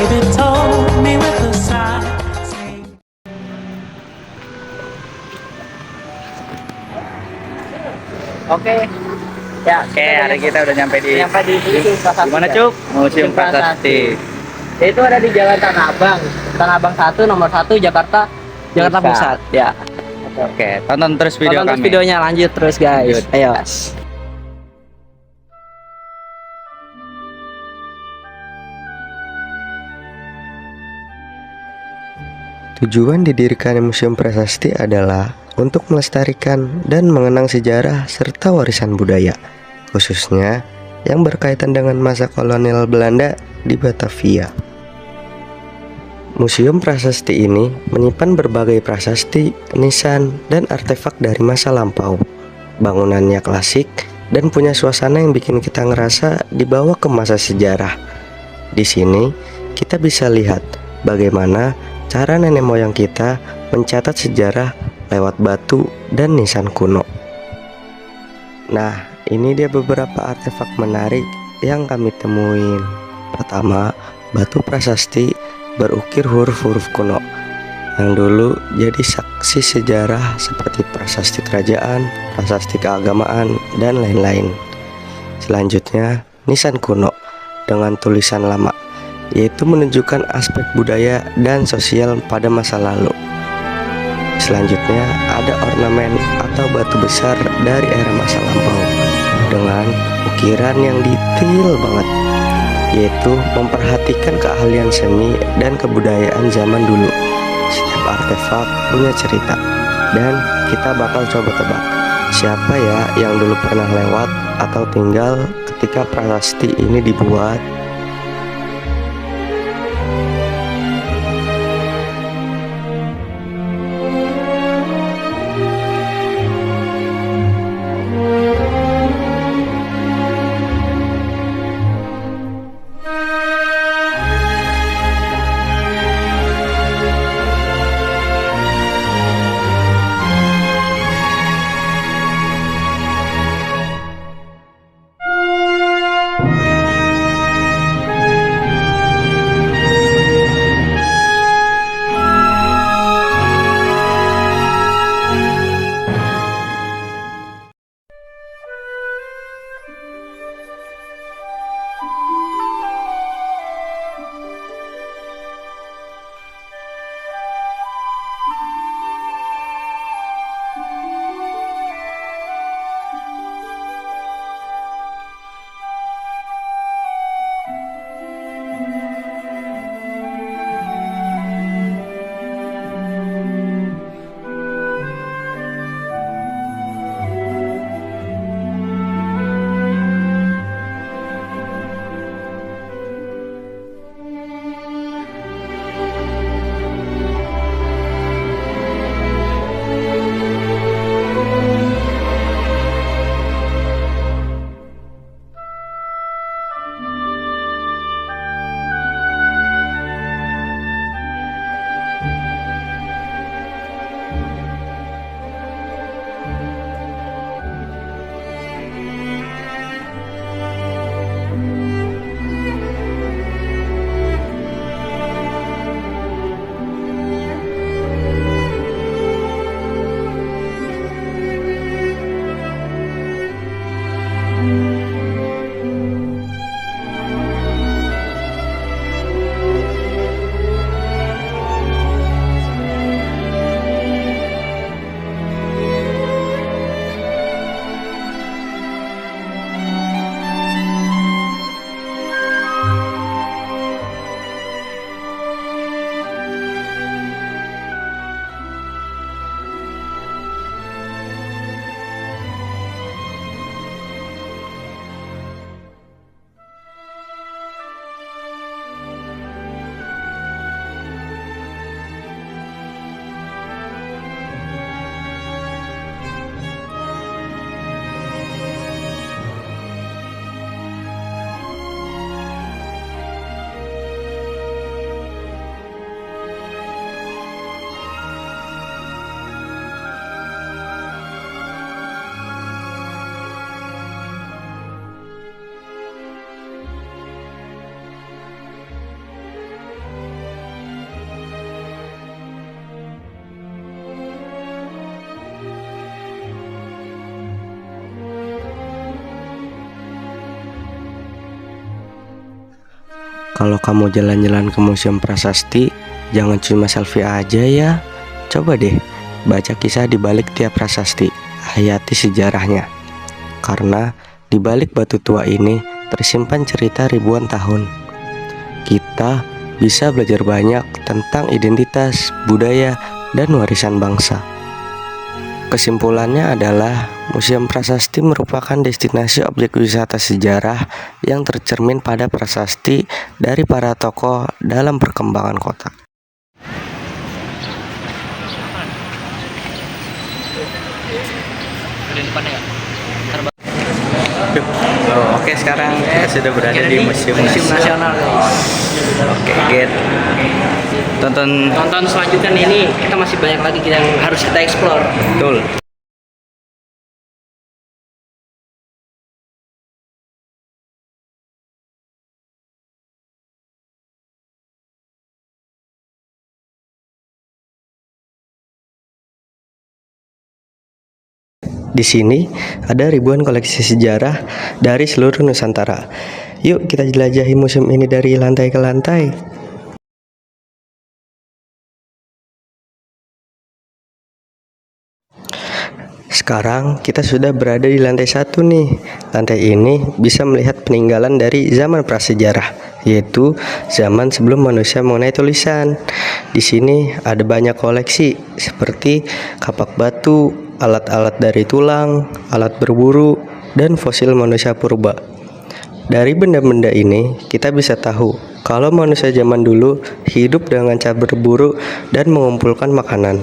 baby told me with a sigh. Oke. Ya, Oke, hari kita udah nyampe di Museum Prasasti. Gimana, Cuk? Museum Prasasti. Itu ada di Jalan Tanah Abang. Tanah Abang 1 nomor 1 Jakarta Pusat. Ya. Oke, tonton terus video Tonton terus kami. videonya, lanjut terus guys. Lanjut. Ayo. Tujuan didirikannya Museum Prasasti adalah untuk melestarikan dan mengenang sejarah serta warisan budaya, khususnya yang berkaitan dengan masa kolonial Belanda di Batavia. Museum Prasasti ini menyimpan berbagai prasasti, nisan, dan artefak dari masa lampau. Bangunannya klasik dan punya suasana yang bikin kita ngerasa dibawa ke masa sejarah. Di sini kita bisa lihat bagaimana cara nenek moyang kita mencatat sejarah lewat batu dan nisan kuno. Nah, ini dia beberapa artefak menarik yang kami temuin. Pertama, batu prasasti berukir huruf-huruf kuno yang dulu jadi saksi sejarah seperti prasasti kerajaan, prasasti keagamaan, dan lain-lain. Selanjutnya, nisan kuno dengan tulisan lama, yaitu menunjukkan aspek budaya dan sosial pada masa lalu. Selanjutnya ada ornamen atau batu besar dari era masa lampau dengan ukiran yang detail banget, yaitu memperhatikan keahlian seni dan kebudayaan zaman dulu. Setiap artefak punya cerita, dan kita bakal coba tebak siapa ya yang dulu pernah lewat atau tinggal ketika prasasti ini dibuat. Kalau kamu jalan-jalan ke Museum Prasasti, jangan cuma selfie aja ya. Coba deh baca kisah di balik tiap prasasti, hayati sejarahnya. Karena di balik batu tua ini tersimpan cerita ribuan tahun. Kita bisa belajar banyak tentang identitas, budaya, dan warisan bangsa. Kesimpulannya adalah Museum Prasasti merupakan destinasi objek wisata sejarah yang tercermin pada prasasti dari para tokoh dalam perkembangan kota. Oke, sekarang kita sudah berada di Museum Nasional, guys. Oke, get. Tonton. Tonton selanjutnya ini kita masih banyak lagi yang harus kita explore. Betul. Di sini ada ribuan koleksi sejarah dari seluruh Nusantara. Yuk kita jelajahi museum ini dari lantai ke lantai. Sekarang kita sudah berada di lantai 1 nih. Lantai ini bisa melihat peninggalan dari zaman prasejarah, yaitu zaman sebelum manusia mengenai tulisan. Di sini ada banyak koleksi seperti kapak batu, alat-alat dari tulang, alat berburu, dan fosil manusia purba. Dari benda-benda ini, kita bisa tahu kalau manusia zaman dulu hidup dengan cara berburu dan mengumpulkan makanan.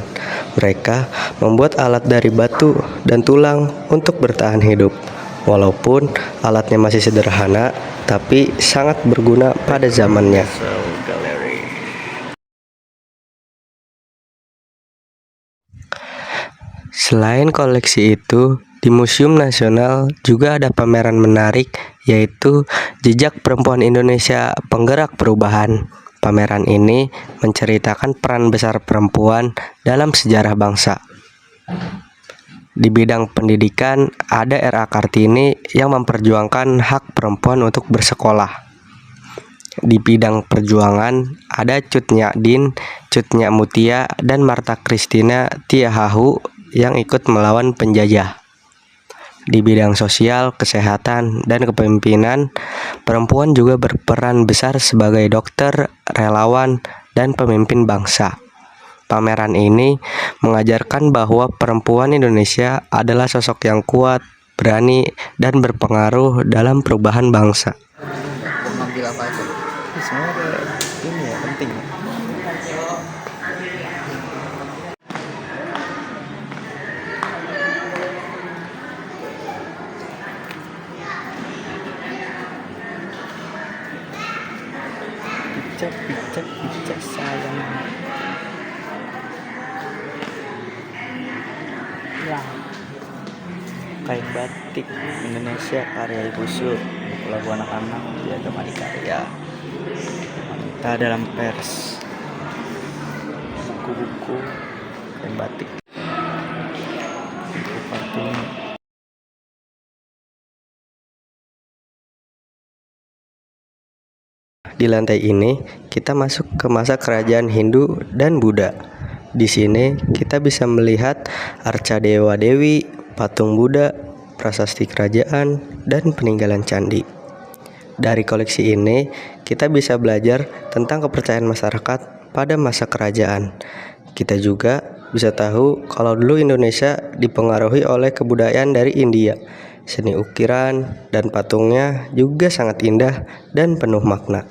Mereka membuat alat dari batu dan tulang untuk bertahan hidup. Walaupun alatnya masih sederhana, tapi sangat berguna pada zamannya. Selain koleksi itu, di Museum Nasional juga ada pameran menarik, yaitu Jejak Perempuan Indonesia Penggerak Perubahan. Pameran ini menceritakan peran besar perempuan dalam sejarah bangsa. Di bidang pendidikan, ada R.A. Kartini yang memperjuangkan hak perempuan untuk bersekolah. Di bidang perjuangan, ada Cut Nyak Din, Cut Nyak Mutia, dan Marta Christina Tiahahu yang ikut melawan penjajah. Di bidang sosial, kesehatan, dan kepemimpinan, perempuan juga berperan besar sebagai dokter, relawan, dan pemimpin bangsa. Pameran ini mengajarkan bahwa perempuan Indonesia adalah sosok yang kuat, berani, dan berpengaruh dalam perubahan bangsa. Mengambil apa aja? Semua ini ya penting. Picak sayang. Ya. Kain batik Indonesia karya Ibu Sur, lagu anak-anak Piagam Adikarya, wanita dalam pers, buku-buku kain batik, buku Kartini. Di lantai ini, kita masuk ke masa kerajaan Hindu dan Buddha. Di sini, kita bisa melihat arca dewa-dewi, patung Buddha, prasasti kerajaan, dan peninggalan candi. Dari koleksi ini, kita bisa belajar tentang kepercayaan masyarakat pada masa kerajaan. Kita juga bisa tahu kalau dulu Indonesia dipengaruhi oleh kebudayaan dari India. Seni ukiran dan patungnya juga sangat indah dan penuh makna.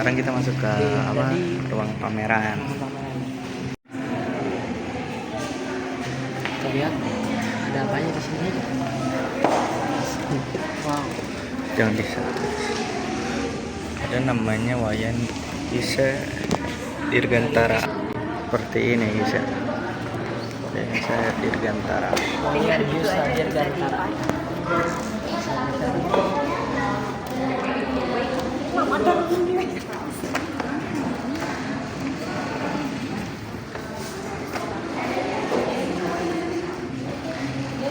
Sekarang kita masuk ke ruang pameran. Kita lihat ada apanya di sini. Wow. Jangan bisa. ada namanya Wayan bisa Dirgantara seperti ini guys ya. Desa Dirgantara. Wayan Bisa Dirgantara.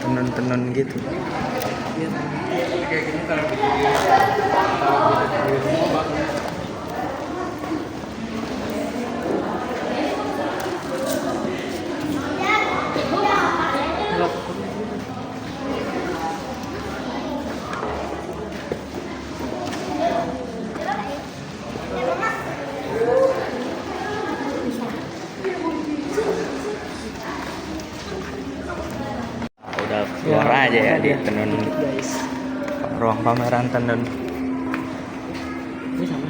Tenun-tenun gitu. Kayak gini kalau Udah keluar aja ya di tenun guys. ruang pameran tenun. Ini sama.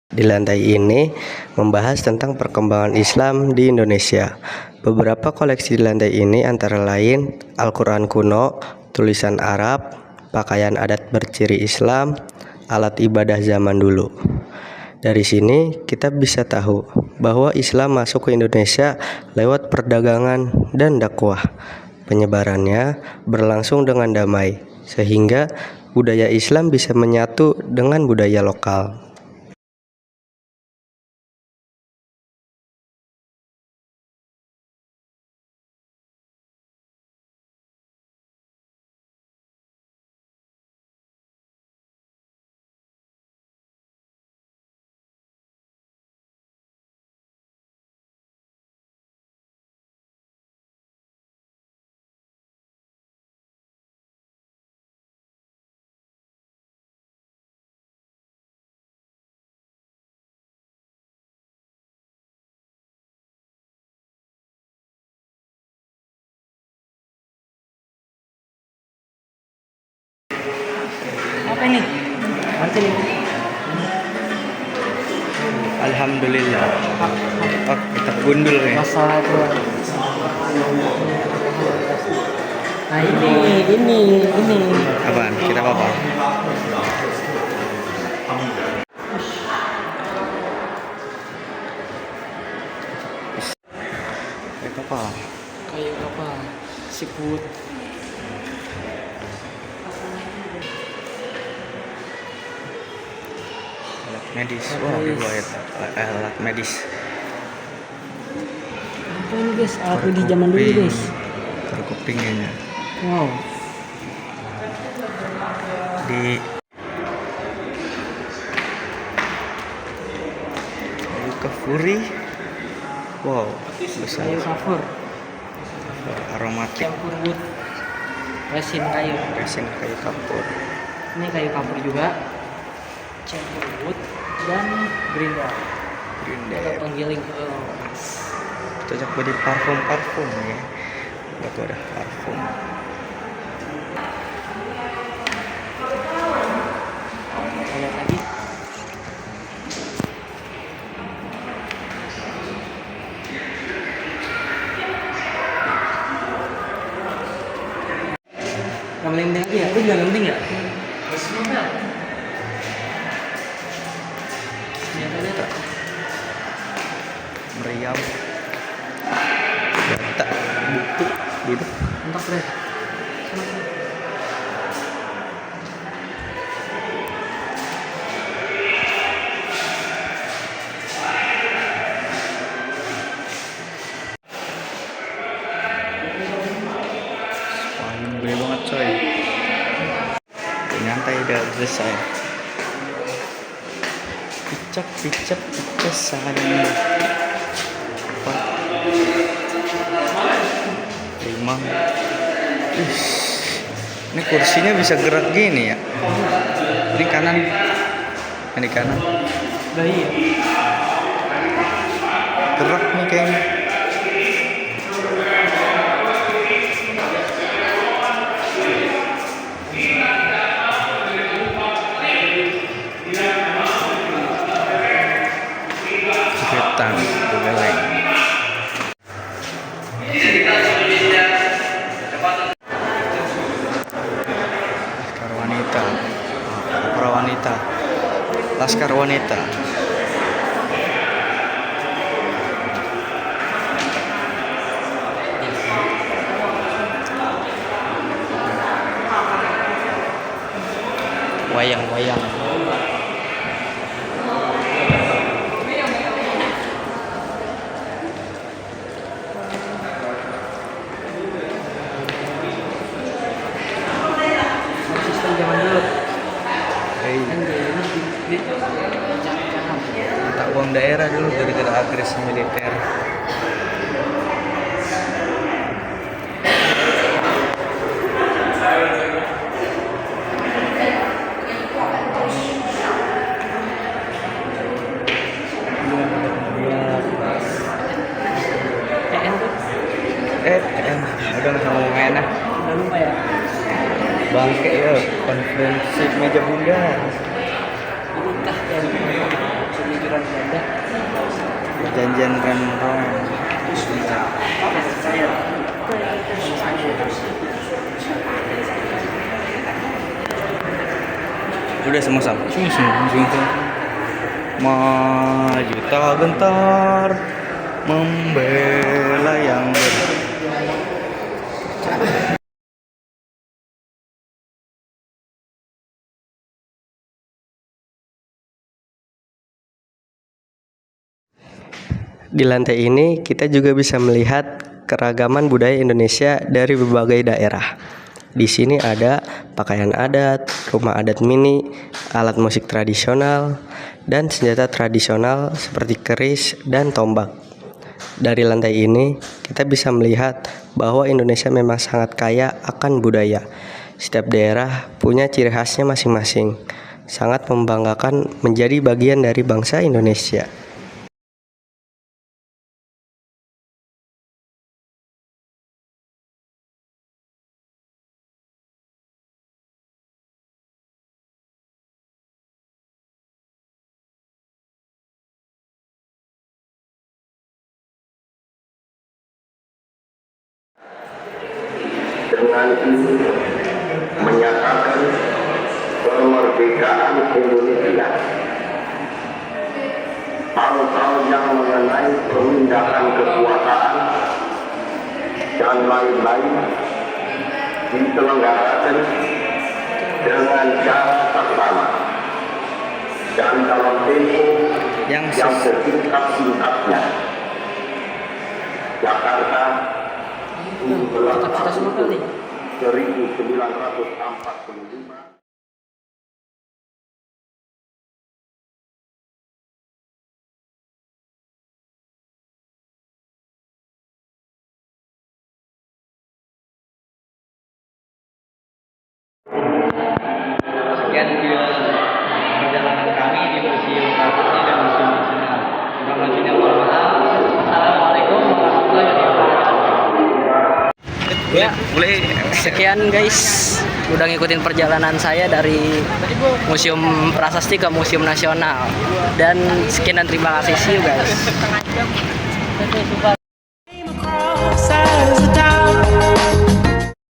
Di lantai ini membahas tentang perkembangan Islam di Indonesia. Beberapa koleksi di lantai ini antara lain Al-Quran kuno, tulisan Arab, pakaian adat berciri Islam, alat ibadah zaman dulu. Dari sini kita bisa tahu bahwa Islam masuk ke Indonesia lewat perdagangan dan dakwah. Penyebarannya berlangsung dengan damai, sehingga budaya Islam bisa menyatu dengan budaya lokal. Apa ini? Masih nih. Alhamdulillah. Oh, kita gundul ya. Masalah itu. Nah ini. Apaan? Kita apa? Kita apa? Kayak apa? Siput. Alat medis. Wah, riwayat alat medis. Apa ini guys? Alat medis zaman dulu guys. Kupingnya. Wow. Di Kafuri. Wow, besar. Kayu kapur. Aromatik. Campur wood. Resin kayu. Resin kayu kapur. Ini kayu kapur juga. Campur wood dan grinder. Atau penggiling. Cocok buat parfum ya. Batu ada parfum. Lihat lagi. Gameling lagi ya? Itu juga gameling ya? Ternyata Meriam. Data. Buku. Duduk. Entak deh. Paling gede banget coy. Nyantai udah selesai. Picak sayang. Lima. Ini kursinya bisa gerak gini ya. Ini kanan. Ini kanan. Bayi ya? Gerak nih kayaknya. Buleleng. Laskar wanita. Para wanita. Laskar wanita. Wayang-wayang. Sistem zaman dulu. Hei, tak uang daerah dulu gara-gara agresi militer. Udah nggak mau main ah. Udah lupa ya. Bangke ya, konferensi meja bunda. Inikah yang pemikiran Belanda. Perjanjian Renron. Udah semua sama. Maju tak gentar membela yang Di lantai ini kita juga bisa melihat keragaman budaya Indonesia dari berbagai daerah. Di sini ada pakaian adat, rumah adat mini, alat musik tradisional, dan senjata tradisional seperti keris dan tombak. Dari lantai ini kita bisa melihat bahwa Indonesia memang sangat kaya akan budaya. Setiap daerah punya ciri khasnya masing-masing. Sangat membanggakan menjadi bagian dari bangsa Indonesia. Dengan ini menyatakan kemerdekaan Indonesia. Hal-hal yang mengenai pemindahan kekuasaan dan lain-lain diselenggarakan dengan cara bersama dan dalam tempo yang sesingkat-singkatnya. Jakarta 1945. Sekian video perjalanan kami di Museum Prasasti dan Museum Nasional. Kurang lebihnya mohon maaf. Assalamualaikum warahmatullahi wabarakatuh. Ya, Boleh. sekian guys. Udah ngikutin perjalanan saya dari Museum Prasasti ke Museum Nasional. Dan sekian dan terima kasih, see you guys.